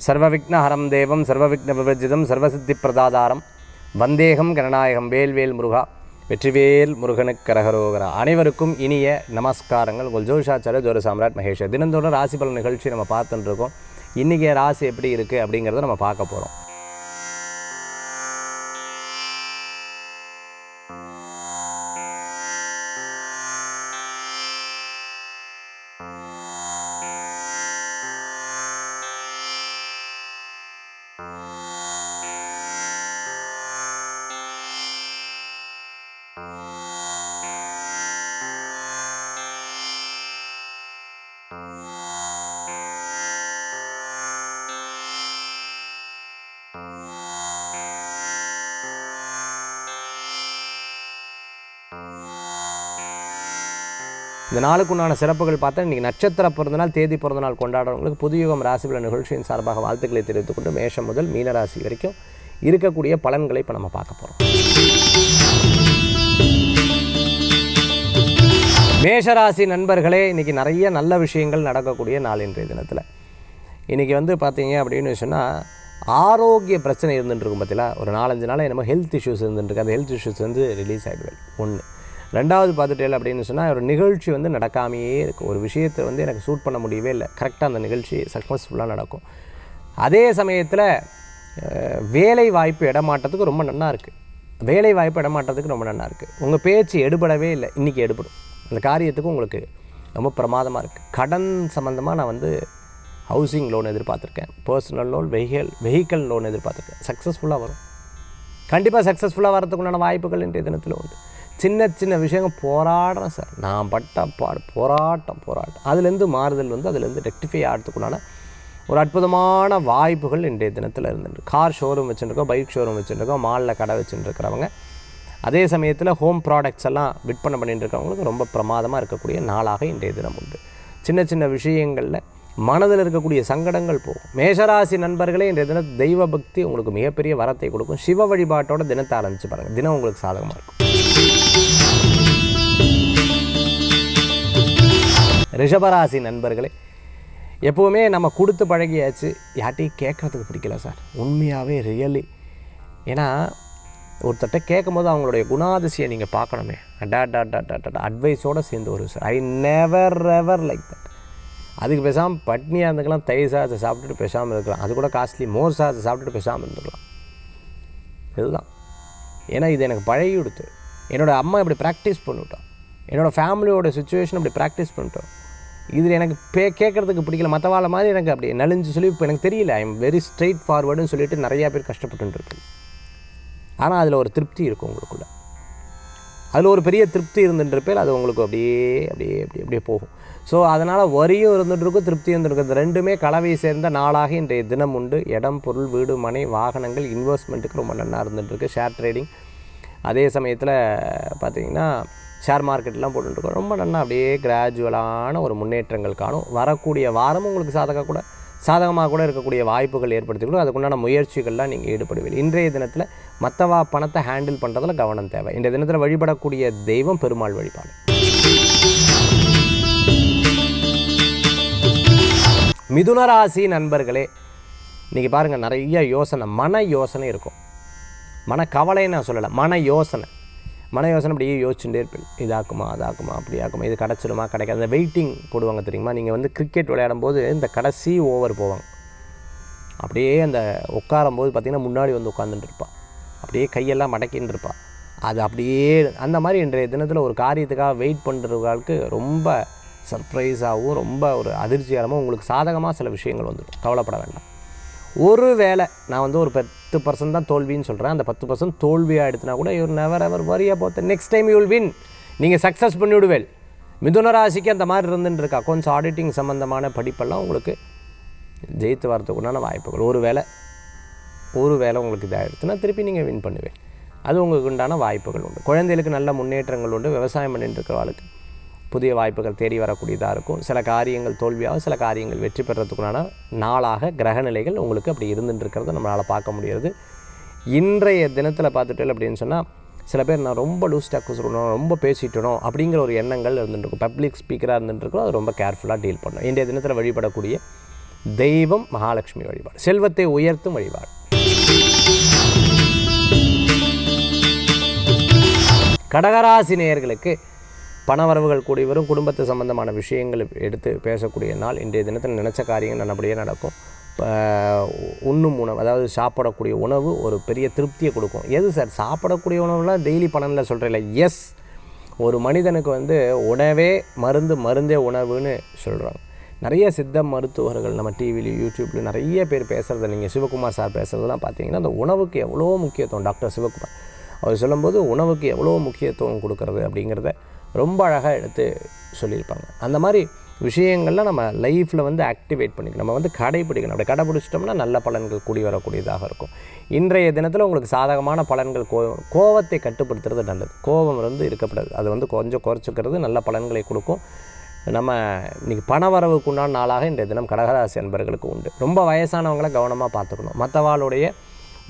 சர்வவிக்னஹரம் தேவம் சர்வவிக்ன விவர்ஜிதம் சர்வசித்தி பிரதாதாரம் வந்தேகம் கணநாயகம் வேல்வேல் முருகா வெற்றிவேல் முருகனுக்கு கரகரோகரா. அனைவருக்கும் இனிய நமஸ்காரங்கள். உங்கள் ஜோதிஷாச்சாரிய ஜோதி சாம்ராட் மகேஷ். தினந்தோறும் ராசி பலன் நிகழ்ச்சி நம்ம பார்த்துட்டு இருக்கோம். இன்றைக்கி ராசி எப்படி இருக்குது அப்படிங்கிறத நம்ம பார்க்க போகிறோம். இந்த நாளுக்குண்டான சிறப்புகள் பார்த்தா இன்றைக்கி நட்சத்திர பிறந்தநாள் தேதி பிறந்தநாள் கொண்டாடுறவங்களுக்கு புதுயுகம் ராசிபலன் நிகழ்ச்சியின் சார்பாக வாழ்த்துக்களை தெரிவித்துக் கொண்டு மேஷம் முதல் மீன ராசி வரைக்கும் இருக்கக்கூடிய பலன்களை இப்போ நம்ம பார்க்க போகிறோம். மேஷராசி நண்பர்களே, இன்றைக்கி நிறைய நல்ல விஷயங்கள் நடக்கக்கூடிய நாள் இன்றைய தினத்தில். இன்றைக்கி பார்த்தீங்க அப்படின்னு சொன்னால் ஆரோக்கிய பிரச்சனை இருந்துட்டுருக்கும். பார்த்தீங்களா, ஒரு 4-5 நாள் என்னமோ ஹெல்த் இஷ்யூஸ் இருந்துட்டுருக்கு. அந்த ஹெல்த் இஷ்யூஸ் ரிலீஸ் ஆகிடுவேன். ஒன்று. ரெண்டாவது பார்த்துட்டேன் அப்படின்னு சொன்னால் ஒரு நிகழ்ச்சி நடக்காமையே இருக்குது. ஒரு விஷயத்தை எனக்கு சூட் பண்ண முடியவே இல்லை. கரெக்டாக அந்த நிகழ்ச்சி சக்ஸஸ்ஃபுல்லாக நடக்கும். அதே சமயத்தில் வேலை வாய்ப்பு இடமாற்றத்துக்கு ரொம்ப நல்லா இருக்குது. வேலை வாய்ப்பு இடமாற்றத்துக்கு ரொம்ப நல்லா இருக்குது. உங்கள் பேச்சு எடுபடவே இல்லை, இன்றைக்கி எடுபடும். அந்த காரியத்துக்கு உங்களுக்கு ரொம்ப பிரமாதமாக இருக்குது. கடன் சம்மந்தமாக நான் ஹவுசிங் லோன் எதிர்பார்த்துருக்கேன். பர்சனல் லோன், வெஹிக்கல் லோன் எதிர்பார்த்துருக்கேன். சக்ஸஸ்ஃபுல்லாக வரும். கண்டிப்பாக சக்ஸஸ்ஃபுல்லாக வரதுக்குண்டான வாய்ப்புகள் இன்றைய தினத்தில் உண்டு. சின்ன சின்ன விஷயங்கள் போராடுறேன் சார், நான் பட்ட போராட்டம் அதுலேருந்து மாறுதல் அதுலேருந்து ரெக்டிஃபை ஆகிறதுக்குண்டான ஒரு அற்புதமான வாய்ப்புகள் இன்றைய தினத்தில் இருந்துட்டு. கார் ஷோரூம் வச்சுருக்கோம், பைக் ஷோரூம் வச்சுருக்கோம், மாலில் கடை வச்சுருக்கிறவங்க, அதே சமயத்தில் ஹோம் ப்ராடக்ட்ஸ் எல்லாம் விற்பனை பண்ணிட்டு இருக்கிறவங்களுக்கு ரொம்ப பிரமாதமாக இருக்கக்கூடிய நாளாக இன்றைய தினம் உண்டு. சின்ன சின்ன விஷயங்களில் மனதில் இருக்கக்கூடிய சங்கடங்கள் போகும். மேஷராசி நண்பர்களே, இன்றைய தினம் தெய்வ பக்தி உங்களுக்கு மிகப்பெரிய வரத்தை கொடுக்கும். சிவ வழிபாட்டோட தினத்தை ஆரம்பித்து பாருங்கள். தினம் உங்களுக்கு சாதகமாக இருக்கும். ரிஷபராசி நண்பர்களே, எப்போவுமே நம்ம கொடுத்து பழகியாச்சு, யார்ட்டையும் கேட்குறதுக்கு பிடிக்கல சார். உண்மையாகவே ரியலி. ஏன்னா ஒருத்தட்ட கேட்கும் போது அவங்களுடைய குணாதிசையை நீங்கள் பார்க்கணுமே. அட்வைஸோடு சேர்ந்து ஒரு sir, I never ever like that. அதுக்கு பேசாமல் பட்னியாக இருந்துக்கலாம், தயிர் சாதத்தை சாப்பிட்டுட்டு பேசாமல் இருக்கலாம். அது கூட காஸ்ட்லி மோர் சாதத்தை சாப்பிட்டுட்டு பேசாமல் இருந்துக்கலாம். இதுதான். ஏன்னா இது எனக்கு பழகி கொடுத்து, என்னோடய அம்மா இப்படி ப்ராக்டிஸ் பண்ணிவிட்டோம், என்னோடய ஃபேமிலியோட சுச்சுவேஷன் அப்படி ப்ராக்டிஸ் பண்ணிட்டோம். இதில் எனக்கு கேட்குறதுக்கு பிடிக்கல. மற்றவாழ மாதிரி எனக்கு அப்படி நலிஞ்சு சொல்லி இப்போ எனக்கு தெரியல. ஐ எம் வெரி ஸ்ட்ரெயிட் ஃபார்வர்டுன்னு சொல்லிட்டு நிறையா பேர் கஷ்டப்பட்டுருக்கு. ஆனால் அதில் ஒரு திருப்தி இருக்கும் உங்களுக்குள்ள. அதில் ஒரு பெரிய திருப்தி இருந்துட்டுருப்பேன். அது உங்களுக்கு அப்படியே அப்படியே அப்படியே அப்படியே போகும். ஸோ அதனால் வரியும் இருந்துகிட்ருக்கும், திருப்தி இருந்துருக்கு. இந்த ரெண்டுமே கலவை சேர்ந்த நாளாக இன்றைய தினம் உண்டு. இடம், பொருள், வீடு, மனை, வாகனங்கள், இன்வெஸ்ட்மெண்ட்டுக்கு ரொம்ப நல்லா இருந்துகிட்ருக்கு. ஷேர் ட்ரேடிங், அதே சமயத்தில் பார்த்திங்கன்னா ஷேர் மார்க்கெட்லாம் போட்டுருக்கோம். ரொம்ப நல்லா அப்படியே கிராஜுவலான ஒரு முன்னேற்றங்கள் காணும். வரக்கூடிய வாரம் உங்களுக்கு சாதகமாக கூட இருக்கக்கூடிய வாய்ப்புகள் ஏற்படுத்திக்கணும். அதுக்குண்டான முயற்சிகள்லாம் நீங்கள் ஈடுபடுவீங்க. இன்றைய தினத்தில் மற்றவா பணத்தை ஹேண்டில் பண்ணுறதுல கவனம் தேவை. இன்றைய தினத்தில் வழிபடக்கூடிய தெய்வம் பெருமாள் வழிபாடு. மிதுனராசி நண்பர்களே, இன்றைக்கி பாருங்கள், நிறைய யோசனை, மன யோசனை இருக்கும். மனக்கவலைன்னு நான் சொல்லலை, மன யோசனை அப்படியே யோசிச்சுட்டே இருப்பேன். இதாக்குமா, அதாக்குமா, அப்படி ஆக்குமா, இது கிடச்சிடுமா, கிடைக்காது. அந்த வெயிட்டிங் போடுவாங்க தெரியுமா. நீங்கள் கிரிக்கெட் விளையாடும் போது இந்த கடைசி ஓவர் போவாங்க. அப்படியே அந்த உட்காரும்போது பார்த்திங்கன்னா முன்னாடி உட்காந்துட்டு இருப்பாள், அப்படியே கையெல்லாம் மடக்கின்னு இருப்பாள். அது அப்படியே அந்த மாதிரி இன்றைய தினத்தில் ஒரு காரியத்துக்காக வெயிட் பண்ணுறவங்களுக்கு ரொம்ப சர்ப்ரைஸாகவும் ரொம்ப ஒரு அதிர்ச்சிகரமாக உங்களுக்கு சாதகமாக சில விஷயங்கள் வந்துடும். கவலைப்பட வேண்டாம். ஒரு வேளை நான் ஒரு 10% தான் தோல்வின்னு சொல்கிறேன். அந்த 10% தோல்வியாக எடுத்துனா கூட you never ever worry about next time you will win. நீங்கள் சக்ஸஸ் பண்ணிவிடுவேல். மிதுன ராசிக்கு அந்த மாதிரி இருந்துட்டு இருக்கா. கொஞ்சம் ஆடிட்டிங் சம்மந்தமான படிப்பெல்லாம் உங்களுக்கு ஜெயித்து வரதுக்குண்டான வாய்ப்புகள். ஒரு வேளை உங்களுக்கு இதாக எடுத்துனா திருப்பி நீங்கள் வின் பண்ணுவேன். அது உங்களுக்கு உண்டான வாய்ப்புகள் உண்டு. குழந்தைகளுக்கு நல்ல முன்னேற்றங்கள் உண்டு. விவசாயம் பண்ணிட்டு இருக்கிறவர்களுக்கு புதிய வாய்ப்புகள் தேடி வரக்கூடியதாக இருக்கும். சில காரியங்கள் தோல்வியாகவும் சில காரியங்கள் வெற்றி பெறத்துக்குண்டான நாளாக கிரகநிலைகள் உங்களுக்கு அப்படி இருந்துட்டுருக்கிறத நம்மளால் பார்க்க முடியாது. இன்றைய தினத்தில் பார்த்துட்டு அப்படின்னு சொன்னால் சில பேர் நான் ரொம்ப லூஸ் டாக் சொல்லணும், ரொம்ப பேசிட்டணும் அப்படிங்கிற ஒரு எண்ணங்கள் இருந்துட்டுருக்கும். பப்ளிக் ஸ்பீக்கராக இருந்துட்டுருக்கோம். அது ரொம்ப கேர்ஃபுல்லாக டீல் பண்ணணும். இன்றைய தினத்தில் வழிபடக்கூடிய தெய்வம் மகாலட்சுமி வழிபாடு, செல்வத்தை உயர்த்தும் வழிபாடு. கடகராசி நேயர்களுக்கு பணவரவுகள் கூடி வரும். குடும்பத்து சம்பந்தமான விஷயங்கள் எடுத்து பேசக்கூடிய நாள். இன்றைய தினத்தில் நினச்ச காரியங்கள் நல்லபடியாக நடக்கும். உண்ணும் உணவு, அதாவது சாப்பிடக்கூடிய உணவு ஒரு பெரிய திருப்தியை கொடுக்கும். எது சார் சாப்பிடக்கூடிய உணவுலாம் டெய்லி பணம்ல சொல்கிறேன். எஸ், ஒரு மனிதனுக்கு உணவே மருந்து, மருந்தே உணவுன்னு சொல்கிறாங்க. நிறைய சித்த மருத்துவர்கள் நம்ம டிவிலையும் யூடியூப்லையும் நிறைய பேர் பேசுகிறத நீங்கள் சிவகுமார் சார் பேசுகிறதெல்லாம் பார்த்தீங்கன்னா அந்த உணவுக்கு எவ்வளோ முக்கியத்துவம், டாக்டர் சிவகுமார் அவர் சொல்லும்போது உணவுக்கு எவ்வளோ முக்கியத்துவம் கொடுக்கறது அப்படிங்கிறத ரொம்ப அழகாக எடுத்து சொல்லியிருப்பாங்க. அந்த மாதிரி விஷயங்கள்லாம் நம்ம லைஃப்பில் ஆக்டிவேட் பண்ணிக்கணும், நம்ம கடைப்பிடிக்கணும். அப்படி கடைப்பிடிச்சிட்டோம்னா நல்ல பலன்கள் கூடி வரக்கூடியதாக இருக்கும். இன்றைய தினத்தில் உங்களுக்கு சாதகமான பலன்கள். கோவத்தை கட்டுப்படுத்துறது நல்லது. கோபம் இருக்கக்கூடாது, அது கொஞ்சம் குறைச்சிக்கிறது நல்ல பலன்களை கொடுக்கும். நம்ம இன்றைக்கி பணவரவுக்கு உண்டான நாளாக இன்றைய தினம் கடகராசி அன்பர்களுக்கு உண்டு. ரொம்ப வயசானவங்களை கவனமாக பார்த்துக்கணும். மற்றவாளுடைய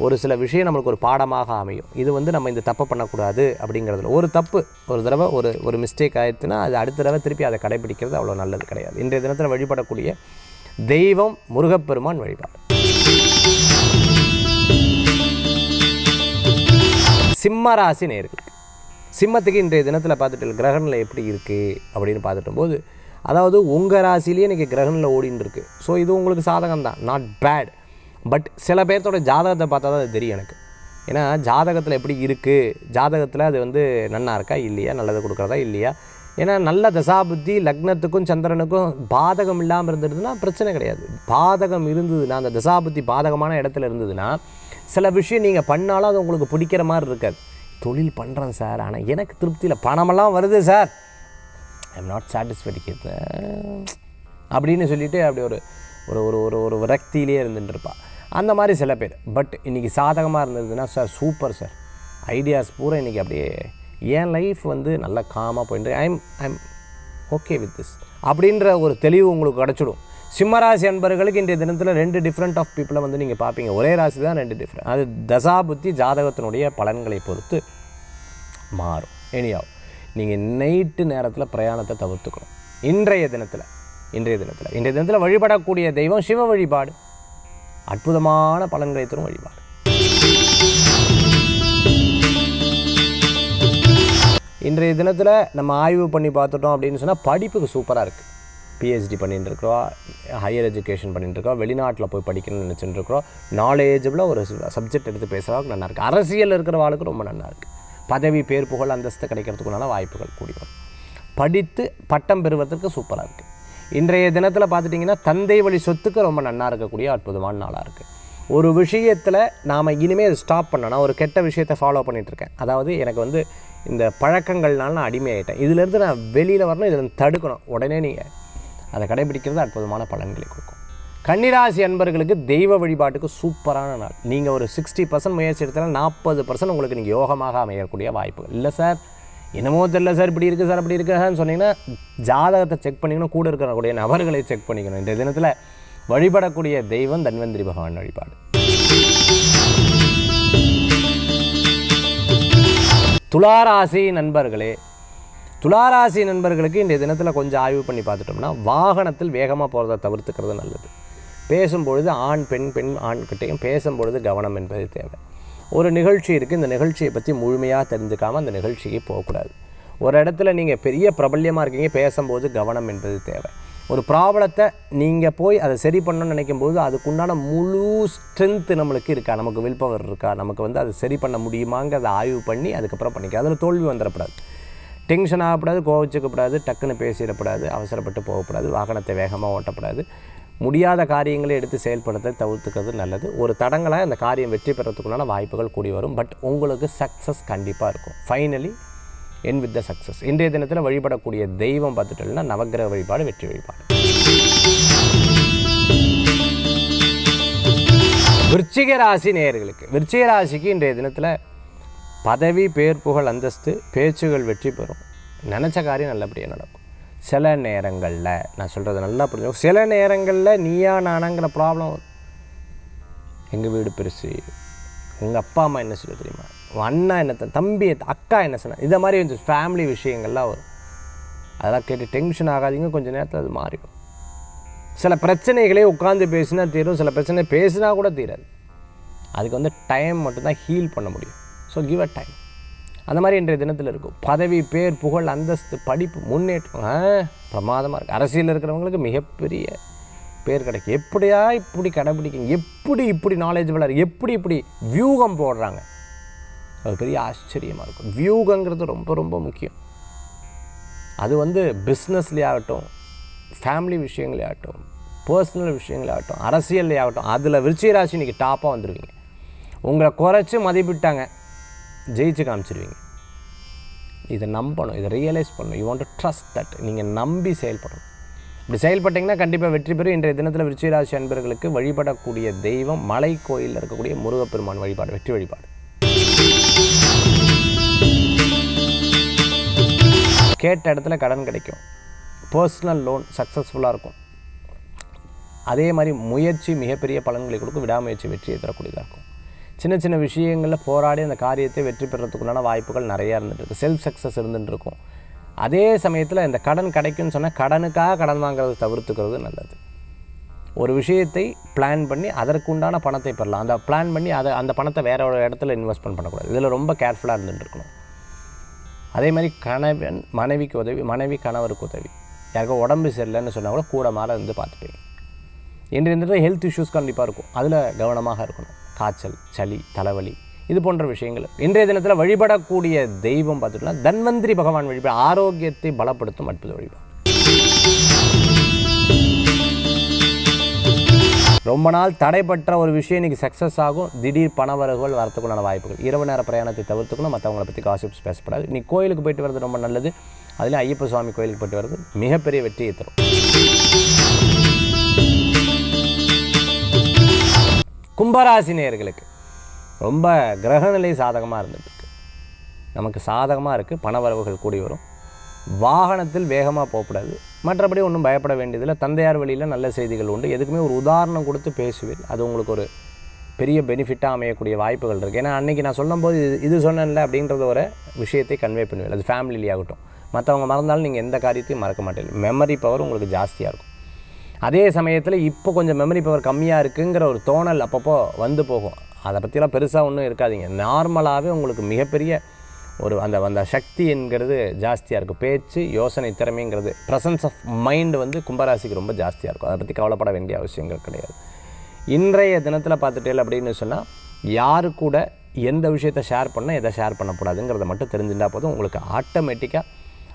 ஒரு சில விஷயம் நம்மளுக்கு ஒரு பாடமாக அமையும். இது நம்ம இந்த தப்பை பண்ணக்கூடாது அப்படிங்கிறதுல ஒரு தப்பு ஒரு தடவை ஒரு மிஸ்டேக் ஆயிடுச்சுன்னா அது அடுத்த தடவை திருப்பி அதை கடைபிடிக்கிறது அவ்வளோ நல்லது கிடையாது. இன்றைய தினத்தில் வழிபடக்கூடிய தெய்வம் முருகப்பெருமான் வழிபாடு. சிம்மராசி நேயர்களுக்கு, சிம்மத்துக்கு இன்றைய தினத்தில் பார்த்துட்டு கிரகநிலை எப்படி இருக்குது அப்படின்னு பார்த்துட்டும் போது, அதாவது உங்கள் ராசிலேயே இன்றைக்கி கிரகநிலை ஓடின்னு இருக்குது. ஸோ இது உங்களுக்கு சாதகம் தான், நாட் பேட். பட் சில பேர்த்தோட ஜாதகத்தை பார்த்தா தான் அது தெரியும் எனக்கு. ஏன்னா ஜாதகத்தில் எப்படி இருக்குது, ஜாதகத்தில் அது நன்னா இருக்கா இல்லையா, நல்லது கொடுக்குறதா இல்லையா. ஏன்னா நல்ல தசாபுத்தி லக்னத்துக்கும் சந்திரனுக்கும் பாதகம் இல்லாமல் இருந்ததுன்னா பிரச்சனை கிடையாது. பாதகம் இருந்ததுன்னா, அந்த தசாபுத்தி பாதகமான இடத்துல இருந்ததுன்னா சில விஷயம் நீங்கள் பண்ணாலும் அது உங்களுக்கு பிடிக்கிற மாதிரி இருக்காது. தொழில் பண்ணுறேன் சார், ஆனால் எனக்கு திருப்தியில் பணமெல்லாம் வருது sir, I am not satisfied அப்படின்னு சொல்லிவிட்டு அப்படி ஒரு ஒரு ஒரு ஒரு விரக்தியிலே இருந்துட்டுருப்பா. அந்த மாதிரி சில பேர். பட் இன்றைக்கி சாதகமாக இருந்ததுன்னா சார் சூப்பர் சார், ஐடியாஸ் பூரா இன்றைக்கி அப்படியே என் லைஃப் நல்லா காமாக போயிட்டு ஐம் ஓகே வித் திஸ் அப்படின்ற ஒரு தெளிவு உங்களுக்கு கிடச்சிடும். சிம்மராசி அன்பர்களுக்கு இன்றைய தினத்தில் 2 டிஃப்ரெண்ட் ஆஃப் பீப்புளை நீங்கள் பார்ப்பீங்க. ஒரே ராசி தான் 2 டிஃப்ரெண்ட். அது தசாபுத்தி ஜாதகத்தினுடைய பலன்களை பொறுத்து மாறும். எனியாவும் நீங்கள் நைட்டு நேரத்தில் பிரயாணத்தை தவிர்த்துக்கணும். இன்றைய தினத்தில் வழிபடக்கூடிய தெய்வம் சிவ வழிபாடு, அற்புதமான பலன்களை தரும் வழிபாடு. இன்றைய தினத்தில் நம்ம ஆய்வு பண்ணி பார்த்துட்டோம் அப்படின்னு சொன்னால் படிப்புக்கு சூப்பராக இருக்குது. பிஹெச்டி பண்ணிட்டு இருக்கிறோம், ஹையர் எஜுகேஷன் பண்ணிட்டு இருக்கோம், வெளிநாட்டில் போய் படிக்கணும்னு நினச்சிட்டு இருக்கிறோம், நாலேஜபிளாக ஒரு சப்ஜெக்ட் எடுத்து பேசுகிறவங்க நல்லா இருக்குது. அரசியல் இருக்கிறவாளுக்கு ரொம்ப நல்லா இருக்குது. பதவி பேர் புகழ் அந்தஸ்து கிடைக்கிறதுக்குண்டான வாய்ப்புகள் கூடி வரும். படித்து பட்டம் பெறுவதற்கு சூப்பராக இருக்குது. இன்றைய தினத்தில் பார்த்துட்டிங்கன்னா தந்தை வழி சொத்துக்கு ரொம்ப நன்னா இருக்கக்கூடிய அற்புதமான நாளாக இருக்குது. ஒரு விஷயத்தில் நாம் இனிமேல் அதை ஸ்டாப் பண்ணணும். ஒரு கெட்ட விஷயத்தை ஃபாலோ பண்ணிகிட்ருக்கேன், அதாவது எனக்கு இந்த பழக்கங்கள்னால நான் அடிமையாயிட்டேன், இதிலேருந்து நான் வெளியில் வரணும், இதில் தடுக்கணும். உடனே நீங்கள் அதை கடைபிடிக்கிறது அற்புதமான பலன்களை கொடுக்கும். கன்னிராசி அன்பர்களுக்கு தெய்வ வழிபாட்டுக்கு சூப்பரான நாள். நீங்கள் ஒரு 60% முயற்சி எடுத்தாலும் 40% உங்களுக்கு நீங்கள் யோகமாக அமையக்கூடிய வாய்ப்புகள். இல்லை சார் என்னமோ தெரியல சார், இப்படி இருக்குது சார் அப்படி இருக்குன்னு சொன்னீங்கன்னா ஜாதகத்தை செக் பண்ணிக்கணும், கூட இருக்கக்கூடிய நபர்களை செக் பண்ணிக்கணும். இந்த தினத்தில் வழிபடக்கூடிய தெய்வம் தன்வந்திரி பகவான் வழிபாடு. துளாராசி நண்பர்களே, துளாராசி நண்பர்களுக்கு இன்றைய தினத்தில் கொஞ்சம் ஆய்வு பண்ணி பார்த்துட்டோம்னா வாகனத்தில் வேகமாக போகிறத தவிர்த்துக்கிறது நல்லது. பேசும்பொழுது ஆண் பெண் ஆண்கிட்டையும் பேசும்பொழுது கவனம் என்பது தேவை. ஒரு நிகழ்ச்சி இருக்குது, இந்த நிகழ்ச்சியை பற்றி முழுமையாக தெரிஞ்சுக்காமல் அந்த நிகழ்ச்சிக்கு போகக்கூடாது. ஒரு இடத்துல நீங்கள் பெரிய பிரபல்யமாக இருக்கீங்க, பேசும்போது கவனம் என்பது தேவை. ஒரு ப்ராப்ளத்தை நீங்கள் போய் அதை சரி பண்ணணும்னு நினைக்கும்போது அதுக்குண்டான முழு ஸ்ட்ரென்த்து நம்மளுக்கு இருக்கா, நமக்கு வில் பவர் இருக்கா, நமக்கு அதை சரி பண்ண முடியுமாங்கிறத ஆய்வு பண்ணி அதுக்கப்புறம் பண்ணிக்க. அதில் தோல்வி வந்துடக்கூடாது, டென்ஷன் ஆகக்கூடாது, கோவிச்சிக்கப்படாது, டக்குன்னு பேசிடக்கூடாது, அவசரப்பட்டு போகக்கூடாது, வாகனத்தை வேகமாக ஓட்டக்கூடாது. முடியாத காரியங்களை எடுத்து செயல்படுத்த தவிர்த்துக்கிறது நல்லது. ஒரு தடங்களாக அந்த காரியம் வெற்றி பெறத்துக்குள்ளான வாய்ப்புகள் கூடி வரும். பட் உங்களுக்கு சக்ஸஸ் கண்டிப்பாக இருக்கும். Finally N with the success. இன்றைய தினத்தில் வழிபடக்கூடிய தெய்வம் பார்த்துட்டோம்னா நவக்கிரக வழிபாடு, வெற்றி வழிபாடு. விருச்சிக ராசி நேயர்களுக்கு, விருச்சிக ராசிக்கு இன்றைய தினத்தில் பதவி பேர் புகழ் அந்தஸ்து பேச்சுகள் வெற்றி பெறும். நினச்ச காரியம் நல்லபடியாக நடக்கும். சில நேரங்களில் நான் சொல்கிறது நல்லா புரிஞ்சுக்கணும், சில நேரங்களில் நீயா நானாங்கிற ப்ராப்ளம் வரும். எங்கள் வீடு பெருசு, உங்கள் அப்பா அம்மா என்ன சொல்ல தெரியுமா, உன் அண்ணா என்ன, தம்பி அக்கா என்ன சொன்ன, இதை மாதிரி கொஞ்சம் ஃபேமிலி விஷயங்கள்லாம் வரும். அதெல்லாம் கேட்டு டென்ஷன் ஆகாதீங்க, கொஞ்சம் நேரத்தில் அது மாறிடும். சில பிரச்சனைகளே உட்காந்து பேசினா தீரும், சில பிரச்சனை பேசினா கூட தீராது. அதுக்கு வந்து டைம் மட்டும்தான் ஹீல் பண்ண முடியும். So give a time. அந்த மாதிரி இன்றைய தினத்தில் இருக்கும். பதவி, பேர், புகழ், அந்தஸ்து, படிப்பு, முன்னேற்றம் பிரமாதமாக இருக்குது. அரசியலில் இருக்கிறவங்களுக்கு மிகப்பெரிய பேர் கிடைக்கும். எப்படியா இப்படி கடைப்பிடிக்குங்க, இப்படி நாலேஜ் வளர், இப்படி வியூகம் போடுறாங்க, அது பெரிய ஆச்சரியமாக இருக்கும். வியூகங்கிறது ரொம்ப ரொம்ப முக்கியம். அது வந்து பிஸ்னஸ்லேயே ஆகட்டும், ஃபேமிலி விஷயங்களே ஆகட்டும், பர்சனல் விஷயங்களே ஆகட்டும், அரசியல்லே ஆகட்டும், அதில் விருச்சிக ராசி இன்றைக்கி டாப்பாக வந்துடுவீங்க. உங்களை குறைச்சி மதிப்பிட்டாங்க, ஜெயிச்சு காமிச்சிடுவீங்க. இதை நம்பணும், இதை ரியலைஸ் பண்ணணும். You want to trust that. நீங்கள் நம்பி செயல்படணும். இப்படி செயல்பட்டிங்கன்னா கண்டிப்பாக வெற்றி பெறும். இன்றைய தினத்தில் விருச்சிக ராசி அன்பர்களுக்கு வழிபடக்கூடிய தெய்வம் மலை கோயிலில் இருக்கக்கூடிய முருகப்பெருமான் வழிபாடு, வெற்றி வழிபாடு. கேட்ட இடத்துல கடன் கிடைக்கும். பர்சனல் லோன் சக்ஸஸ்ஃபுல்லாக இருக்கும். அதே மாதிரி முயற்சி மிகப்பெரிய பலன்களை கொடுக்கும். விடாமுயற்சி வெற்றியை தரக்கூடியதாக இருக்கும். சின்ன சின்ன விஷயங்களில் போராடி அந்த காரியத்தை வெற்றி பெறத்துக்குண்டான வாய்ப்புகள் நிறையா இருந்துகிட்ருக்கு. Self success இருந்துகிட்ருக்கும். அதே சமயத்தில் இந்த கடன் கிடைக்குன்னு சொன்னால் கடனுக்காக கடன் வாங்குறது தவிர்த்துக்கிறது நல்லது. ஒரு விஷயத்தை பிளான் பண்ணி அதற்குண்டான பணத்தை பெறலாம். அந்த பிளான் பண்ணி அந்த பணத்தை வேற ஒரு இடத்துல இன்வெஸ்ட்மெண்ட் பண்ணக்கூடாது. இதில் ரொம்ப கேர்ஃபுல்லாக இருந்துகிட்ருக்கணும். அதே மாதிரி கணவன் மனைவிக்கு உதவி, மனைவி கணவருக்கு உதவி. யாருக்கோ உடம்பு சரியில்லைன்னு சொன்னால் கூட மாற இருந்து பார்த்துப்பீங்க. இன்றைய தினத்தில் ஹெல்த் இஷ்யூஸ் கண்டிப்பாக இருக்கும். அதில் கவனமாக இருக்கணும். காய்ச்சல், சளி, தலைவலி, இது போன்ற விஷயங்கள். இன்றைய தினத்தில் வழிபடக்கூடிய தெய்வம் பார்த்துட்டோம்னா தன்வந்திரி பகவான் வழிபாடு, ஆரோக்கியத்தை பலப்படுத்தும் அற்புத வழிபாடு. ரொம்ப நாள் தடைப்பட்ட ஒரு விஷயம் இன்றைக்கி சக்ஸஸ் ஆகும். திடீர் பணவரவுகள் வரத்துக்குண்டான வாய்ப்புகள். இரவு நேர பிரயாணத்தை தவிர்த்துக்கணும். மற்றவங்களை பற்றி காசிப்ஸ் பேசப்படாது. இன்றைக்கி கோயிலுக்கு போயிட்டு வர்றது ரொம்ப நல்லது. அதில் ஐயப்ப சுவாமி கோயிலுக்கு போயிட்டு வர்றது மிகப்பெரிய வெற்றியை தரும். கும்பராசி நேயர்களுக்கு ரொம்ப கிரகநிலை சாதகமாக இருந்துகிட்ருக்கு. நமக்கு சாதகமாக இருக்குது. பணவரவுகள் கூடி வரும். வாகனத்தில் வேகமாக போகக்கூடாது. மற்றபடி ஒன்றும் பயப்பட வேண்டியதில்லை. தந்தையார் வழியில் நல்ல செய்திகள் உண்டு. எதுக்குமே ஒரு உதாரணம் கொடுத்து பேசுவேன். அது உங்களுக்கு ஒரு பெரிய பெனிஃபிட்டாக அமையக்கூடிய வாய்ப்புகள் இருக்குது. ஏன்னா அன்றைக்கி நான் சொல்லும்போது இது சொன்னேன்ல அப்படின்றத ஒரு விஷயத்தை கன்வே பண்ணுவேன். அது ஃபேமிலியிலே ஆகட்டும். மற்றவங்க மறந்தாலும் நீங்கள் எந்த காரியத்தையும் மறக்க மாட்டீங்க. மெமரி பவர் உங்களுக்கு ஜாஸ்தியாக இருக்கும். அதே சமயத்தில் இப்போ கொஞ்சம் மெமரி பவர் கம்மியாக இருக்குங்கிற ஒரு தோணல் அப்பப்போ வந்து போகும். அதை பற்றிலாம் பெருசாக ஒன்றும் இருக்காதிங்க. நார்மலாகவே உங்களுக்கு மிகப்பெரிய ஒரு அந்த சக்தி என்கிறது ஜாஸ்தியாக இருக்கும். பேச்சு, யோசனை திறமைங்கிறது, ப்ரெசன்ஸ் ஆஃப் மைண்டு வந்து கும்பராசிக்கு ரொம்ப ஜாஸ்தியாக இருக்கும். அதை பற்றி கவலைப்பட வேண்டிய அவசியங்கள் கிடையாது. இன்றைய தினத்தில் பார்த்துட்டேன் அப்படின்னு சொன்னால் யாரு கூட எந்த விஷயத்தை ஷேர் பண்ணால் எதை ஷேர் பண்ணக்கூடாதுங்கிறத மட்டும் தெரிஞ்சுட்டா போதும். உங்களுக்கு ஆட்டோமேட்டிக்காக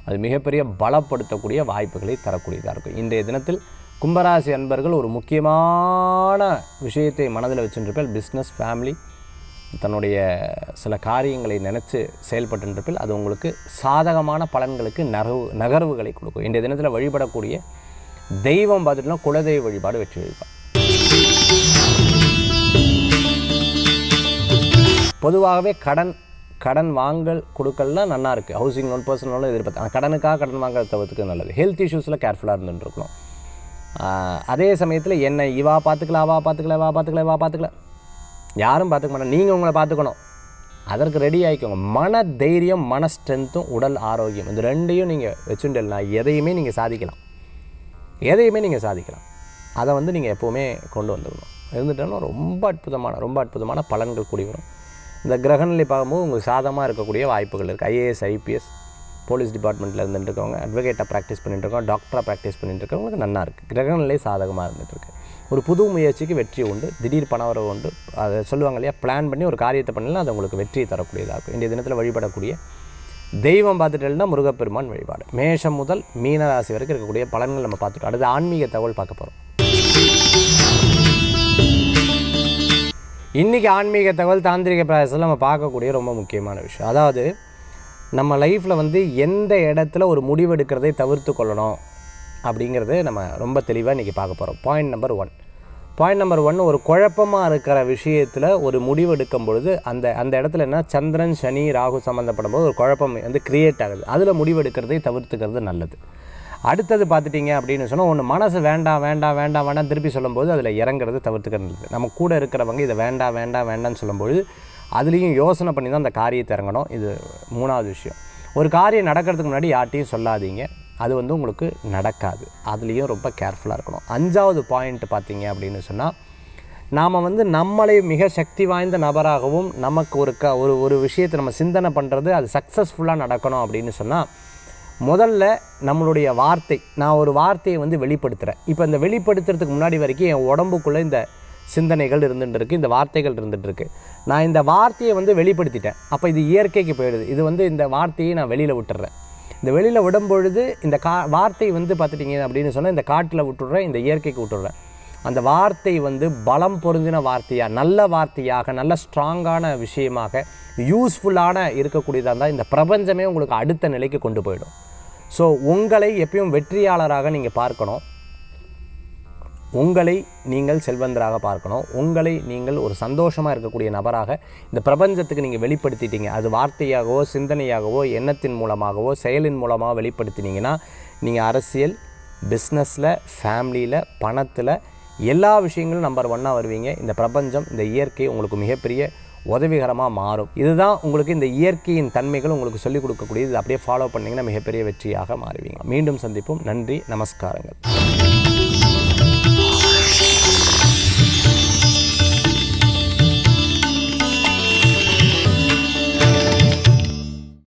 அது மிகப்பெரிய பலப்படுத்தக்கூடிய வாய்ப்புகளை தரக்கூடியதாக இருக்கும். இன்றைய தினத்தில் கும்பராசி அன்பர்கள் ஒரு முக்கியமான விஷயத்தை மனதில் வச்சுருப்பேன். பிஸ்னஸ், ஃபேமிலி, தன்னுடைய சில காரியங்களை நினச்சி செயல்பட்டுருப்பில் அது உங்களுக்கு சாதகமான பலன்களுக்கு நகர்வுகளை கொடுக்கும். இன்றைய தினத்தில் வழிபடக்கூடிய தெய்வம் பார்த்துட்டுனா குலதெய்வ வழிபாடு, வெற்றி வழிபாடு. பொதுவாகவே கடன் வாங்கல் கொடுக்கல்லாம் நல்லா இருக்குது. ஹவுசிங் லோன், பர்சனல் லோன் எதிர்பார்த்து ஆனால் கடனுக்காக கடன் வாங்கல் தவிர்த்துக்கு நல்லது. ஹெல்த் இஷ்யூஸில் கேர்ஃபுல்லாக இருந்துருக்கணும். அதே சமயத்தில் என்னை இவா பார்த்துக்கல யாரும் பார்த்துக்க மாட்டேன். நீங்கள் உங்களை பார்த்துக்கணும். அதற்கு ரெடி ஆகிக்கோங்க. மன தைரியம், மன ஸ்ட்ரென்த்தும், உடல் ஆரோக்கியம், இந்த ரெண்டையும் நீங்கள் வச்சுட்டேன்னா எதையுமே நீங்கள் சாதிக்கலாம். அதை வந்து நீங்கள் எப்போவுமே கொண்டு வந்துடணும். இருந்துட்டோன்னா ரொம்ப அற்புதமான பலன்கள் கூடி வரும். இந்த கிரகநிலை பார்க்கும்போது உங்களுக்கு சாதகமாக இருக்கக்கூடிய வாய்ப்புகள் இருக்குது. ஐஏஎஸ், ஐபிஎஸ், போலீஸ் டிபார்ட்மெண்ட்டில் இருந்துட்டுருக்கவங்க, அட்வொகேட்டாக ப்ராக்டிஸ் பண்ணிட்டுருக்கோம், டாக்டராக ப்ராக்டிஸ் பண்ணிட்டுருக்கவங்களுக்கு நல்லா இருக்குது. கிரகநிலை சாதகமாக இருந்துகிட்ருக்கு. ஒரு புது முயற்சிக்கு வெற்றி உண்டு. திடீர் பணவரவு உண்டு. அதை சொல்லுவாங்க இல்லையா, பிளான் பண்ணி ஒரு காரியத்தை பண்ணலாம், அது உங்களுக்கு வெற்றியை தரக்கூடியதாக இருக்கும். இன்றைய தினத்தில் வழிபடக்கூடிய தெய்வம் பார்த்துட்டேன்னா முருகப்பெருமான் வழிபாடு. மேஷம் முதல் மீனராசி வரைக்கும் இருக்கக்கூடிய பலன்கள் நம்ம பார்த்துட்டோம். அடுத்து ஆன்மீக தகவல் பார்க்க போகிறோம். இன்றைக்கி ஆன்மீக தகவல், தாந்திரிக பிராயசத்தில் நம்ம பார்க்கக்கூடிய ரொம்ப முக்கியமான விஷயம். அதாவது நம்ம லைஃப்பில் வந்து எந்த இடத்துல ஒரு முடிவு எடுக்கிறதை தவிர்த்து கொள்ளணும் அப்படிங்கிறது நம்ம ரொம்ப தெளிவாக இன்றைக்கி பார்க்க போகிறோம். பாயிண்ட் நம்பர் ஒன், ஒரு குழப்பமாக இருக்கிற விஷயத்தில் ஒரு முடிவு எடுக்கும் பொழுது அந்த இடத்துல என்ன, சந்திரன், சனி, ராகு சம்மந்தப்படும் போது ஒரு குழப்பம் வந்து க்ரியேட் ஆகுது. அதில் முடிவு எடுக்கிறதை தவிர்த்துக்கிறது நல்லது. அடுத்தது பார்த்துட்டிங்க அப்படின்னு சொன்னால், ஒன்று மனசு வேண்டாம் திருப்பி சொல்லும்போது அதில் இறங்குறது தவிர்த்துக்கிறது நல்லது. நம்ம கூட இருக்கிறவங்க இதை வேண்டாம்னு சொல்லும்போது அதுலேயும் யோசனை பண்ணி தான் அந்த காரியத்தை இறங்கணும். இது மூணாவது விஷயம். ஒரு காரியம் நடக்கிறதுக்கு முன்னாடி யார்ட்டையும் சொல்லாதீங்க. அது வந்து உங்களுக்கு நடக்காது. அதுலேயும் ரொம்ப கேர்ஃபுல்லாக இருக்கணும். 5வது பாயிண்ட் பார்த்தீங்க அப்படின்னு சொன்னால், நாம் வந்து நம்மளை மிக சக்தி வாய்ந்த நபராகவும் நமக்கு ஒரு விஷயத்தை நம்ம சிந்தனை பண்ணுறது அது சக்ஸஸ்ஃபுல்லாக நடக்கணும் அப்படின்னு சொன்னால், முதல்ல நம்மளுடைய வார்த்தை, நான் ஒரு வார்த்தையை வந்து வெளிப்படுத்துகிறேன். இப்போ இந்த வெளிப்படுத்துறதுக்கு முன்னாடி வரைக்கும் என் உடம்புக்குள்ளே இந்த சிந்தனைகள் இருந்துகிட்டு இந்த வார்த்தைகள் இருந்துகிட்ருக்கு. நான் இந்த வார்த்தையை வந்து வெளிப்படுத்திட்டேன். அப்போ இது இயற்கைக்கு போயிடுது. இது வந்து இந்த வார்த்தையை நான் வெளியில் விட்டுறேன். இந்த வெளியில் விடும் பொழுது இந்த வார்த்தை வந்து பார்த்துட்டிங்க அப்படின்னு சொன்னால் இந்த காட்டில் விட்டுடுறேன், இந்த இயற்கைக்கு விட்டுடுறேன். அந்த வார்த்தை வந்து பலம் பொருந்தின வார்த்தையாக, நல்ல வார்த்தையாக, நல்ல ஸ்ட்ராங்கான விஷயமாக, யூஸ்ஃபுல்லான இருக்கக்கூடியதாக இருந்தால் இந்த பிரபஞ்சமே உங்களுக்கு அடுத்த நிலைக்கு கொண்டு போயிடும். ஸோ உங்களை எப்பயும் வெற்றியாளராக நீங்கள் பார்க்கணும். உங்களை நீங்கள் செல்வந்தராக பார்க்கணும். உங்களை நீங்கள் ஒரு சந்தோஷமாக இருக்கக்கூடிய நபராக இந்த பிரபஞ்சத்துக்கு நீங்கள் வெளிப்படுத்திட்டீங்க. அது வார்த்தையாகவோ, சிந்தனையாகவோ, எண்ணத்தின் மூலமாகவோ, செயலின் மூலமாக வெளிப்படுத்தினீங்கன்னா நீங்கள் அரசியல், பிஸ்னஸில், ஃபேமிலியில், பணத்தில் எல்லா விஷயங்களும் நம்பர் 1 வருவீங்க. இந்த பிரபஞ்சம், இந்த இயற்கை உங்களுக்கு மிகப்பெரிய உதவிகரமாக மாறும். இதுதான் உங்களுக்கு இந்த இயற்கையின் தன்மைகள் உங்களுக்கு சொல்லிக் கொடுக்கக்கூடியது. அப்படியே ஃபாலோ பண்ணிங்கன்னா மிகப்பெரிய வெற்றியாக மாறுவீங்க. மீண்டும் சந்திப்போம். நன்றி, நமஸ்காரங்கள்.